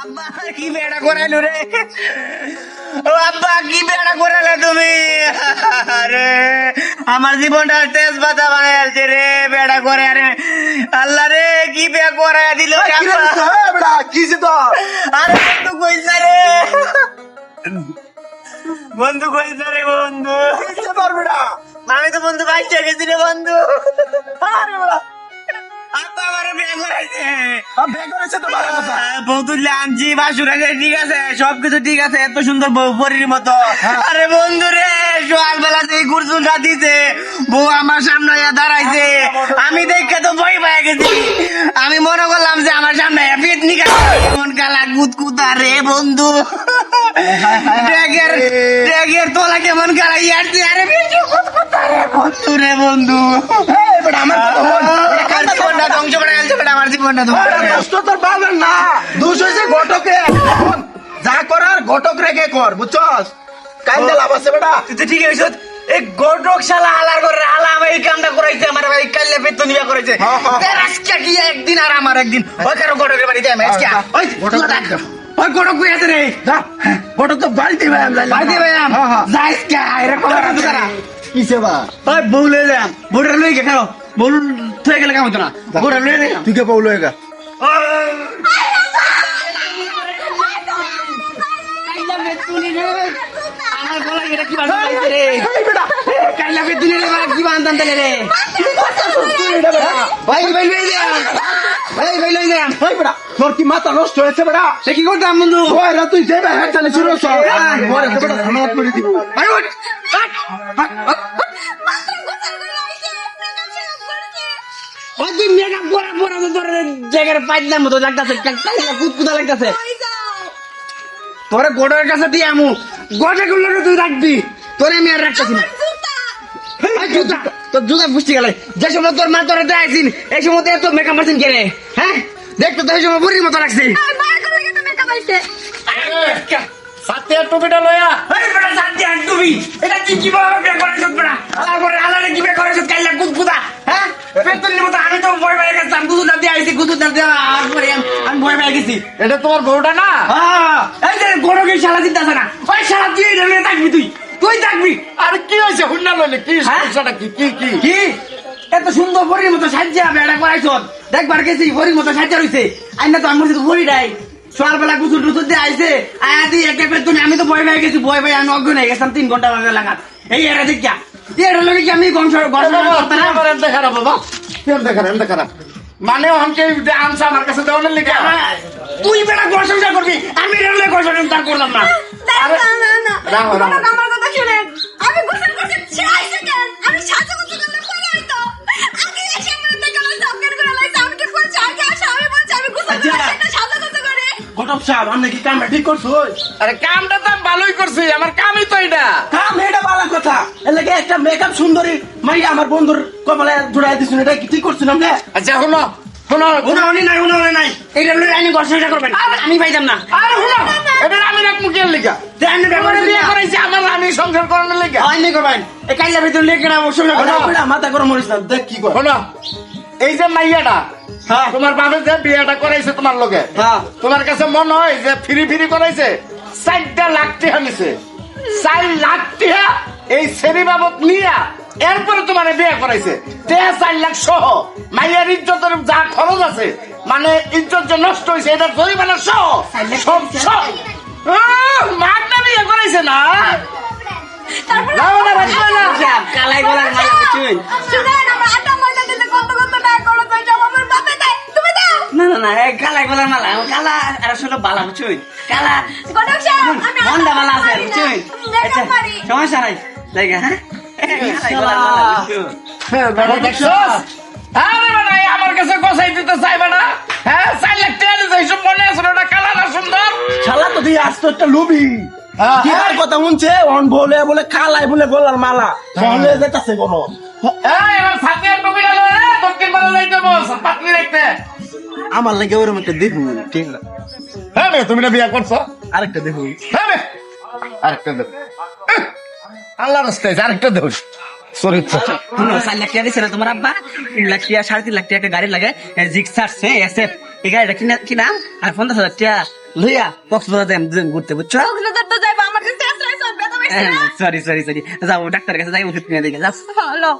আব্বা কি বেড়া করাইলো রে, ও আব্বা কি বেড়া করালে তুমি, আরে আমার জীবনটা তেজ পাতা বানাইছে রে বেড়া করে, আরে আল্লাহ রে কি বেড়া করাই দিল রে আব্বা। কিছে তো আরে বন্ধু কইছে রে, বন্ধু কইছে রে বন্ধু, কিছে তোর বেটা আমি তো বন্ধু বাইচে গেছি রে বন্ধু। আরে বাবা, আব্বা আমারে বিয়ে করাইছে, বিয়ে করেছে তো ভালো কথা। বউ তুললে আনছি, বাসুর আছে, ঠিক আছে, সবকিছু ঠিক আছে, এত সুন্দর বউ পরীর মতো। আরে বন্ধু রে, সকালবেলা সেই গুরজুনটা দিতে বউ আমার সামনে দাঁড়াইছে, আমি দেখে তো ভয় পেয়ে গেছি, আমি মনে করলাম যে আমার সামনে পিটনি কেমন কালা কুতকুতা রে বন্ধু, ট্যাগের তোলা কেমন কালা ইয়ারছি, আরে বিটু কুতকুতা রে বন্ধু রে বন্ধু। আমার আমার জীবনটা ধ্বংস করে আনছে বেটা, আমার জীবনটা ধ্বংস করে। দোষ তো তোর বাবার না, দোষ হয়েছে ঘটকে। যা করার ঘটক রেখে কর, বুঝছস? কান্দে লাভ আছে বেটা। তুই তো ঠিক হয়েছ, এই গডক শালা হালার করে হালা আমার এই কামটা করাইছে, আমার ভাই কাল্লে বেতন নিয়ে করেছে। আজকে কি একদিন আর আমার একদিন, ওই কারো গডকের বাড়িতে আমি আজকে ওই ওই গডক কই আছে রে, যা, ঘটক তো বাড়িতে ভাই আমি বাড়িতে ভাই যাইস কে এরকম আর দুকারা কিছে বা ওই বউ লয়ে যাম, বউটা লয়ে গে খাও, বউ থয়ে গেলে কাম হতো না, বউটা লয়ে যাম। তুই কে বউলো এগা আমার গলায় এটা কি বাঁধতে রে, কাইলা বেতুনি রে কি বাঁধতাম তাহলে রে, ভাই ভাই লয়ে যাম, ভাই ভাই লয়ে যাম। ওই বেটা তোর কি মাথা নষ্ট হয়েছে বেটা? সে কি করতাম বন্ধু, ওই রা তুই যাবে হেড চালে শুরু করছ, পরে তো বেটা ধামাত করে দিব। ভাই উঠ, ওই তুই মেকআপ করা পরা তো তোর জায়গায় পাইলাম মতো লাগতাছে, কাইলা কুতকুতা লাগতাছে, তোরে গোডের কাছে দিয়ে আমু, গোডে গুলো তুই রাখবি, তোরে আমি আর রাখতেছি না। এই জুতা, তোর জুতা পুষ্টি গেলে, যে সময় তোর মা তোরে দেখাইছিন এই সময় এত মেকআপ মারছেন কে রে, হ্যাঁ দেখতো তো এই সময় বুড়ির মতো লাগছে। সাথে টুপিটা লয়া এই বেটা শান্তি আন তুমি, এটা তুই কিভাবে বিয়ে করেছিস বেটা, আলার করে আলারে কি বিয়ে করেছিস কাইলা কুতকুতা, হ্যাঁ পেতনির মতো, আমি তো ভয় পেয়ে গেছি, আমি গুদুটা দিয়ে আইছি, গুদুটা দিয়ে আর পরে আমি ভয় পেয়ে গেছি। এটা তোমার বউটা না? এই যে গরমে শালা চিন্তাছে না, ওই শালা তুই এটা নিয়ে থাকবি, তুই থাকবি। আরে কি হয়েছে হুন্না লইলে কি সমস্যাটা কি কি কি কি এত সুন্দর পরীর মতো সাজ্জা বেড়া করাইছ, দেখবার গেছি পরীর মতো সাজ্জা রইছে, আইনা তো আমার সাথে পরি নাই, সকালবেলা গুসুল টুসুল দিয়ে আইছে, আয়া দিয়ে একটা পেতনি, আমি তো ভয় পেয়ে গেছি, ভয় পেয়ে আমি অজ্ঞ হয়ে গেছিলাম 3 ঘন্টা লাগাত, এই এটা দেখিয়া এটা লোক কি আমি মানে আনসা আমার কাছে দেওয়ার লেগে তুই বেটা ঘর সংসার করবি, আমি রেলে ঘর সংসার করলাম না। ঘটক সাহেব আপনি কি কামটা ঠিক করছো? আরে কামটা তো আমি ভালোই করছি, আমার কামই তো এটা। কাম এটা ভালো কথা, এর লাগে একটা মেকআপ সুন্দরী মাইয়া আমার বন্ধুর কপালে জুড়াই দিচ্ছেন, এটা কি ঠিক করছেন আপনি? আচ্ছা শোনো শোনো উনি নাই এটা লই আইনি ঘর সংসার করবেন, আমি পাইতাম না। আরে শোনো এটা আমি রাখবো কে লেগা? আপনি আমার বিয়ে করাইছি আমার আমি সংসার করানোর লেগা। আইনি করবেন, এই কাইলা ভিতর লেগে না সংসার করবেন, মাথা গরম হইছ না, দেখ কি করে। শোনো এই যে মাইয়াটা হ্যাঁ তোমার বাবা যে বিয়েটা করাইছে তোমার লগে, হ্যাঁ তোমার কাছে মনে হয় যে ফ্রি ফ্রি করাইছে? 4 লাখ টাকা নিছে, 4 লাখ টাকা এই সেরি বাবদ নিয়া এরপরে তোমার বিয়ে করাইছে, 4 লাখ সহ মাইয়ার ইজ্জতের যা খরচ আছে, মানে ইজ্জত যে নষ্ট হয়েছে এটা জরিমানা সহ সব সব মারটা বিয়ে করাইছে না। কালাই গলার মালা বুঝছেন? না এই কালাই গলার মালা, কালা আর আসলে বালা বুঝছেন, কালা মন্ডা মালা আছে বুঝছেন, আচ্ছা সমস্যা নাই জায়গা, হ্যাঁ কালাই গলার মালা বুঝছেন। আরে বেটা আমার কাছে কষাই দিতে চাইবে না, হ্যাঁ 4 লাখ টাকা দিতে এইসব মনে আছে ওটা কালা না সুন্দর শালা তো দিয়ে আসতো একটা লুবি কিবার কথা শুনছে অন বলে বলে কালাই বলে গলার মালা বলে যেতেছে কোনো এই আমার সাথে টুপিটা লয়ে রে দক্ষিণ পাড়া লইতে বস পাতলি রাখতে। আমার লাগে ওরকম একটা দেখুন ঠিক না হ্যাঁ মেয়ে তুমি না বিয়ে করছো? আরেকটা দেখুন হ্যাঁ মেয়ে আরেকটা দেব, আল্লাহ রাস্তায় আরেকটা দেব চরিত্র। 4 লাখ টাকা দিচ্ছে না তোমার আব্বা, 3 লাখ টাকা 3.5 লাখ টাকা একটা গাড়ি লাগে, জিক্সার সে এসএফ, এই গাড়িটা কি নাম, আর 50,000 টাকা লইয়া কক্সবাজার যাই দুজন ঘুরতে বুঝছো কক্সবাজার তো যাইবো আমার কাছে আশ্রয় সব ব্যথা পাইছে না সরি যাও ডাক্তারের কাছে যাই ওষুধ কিনে দেখে যাও হলো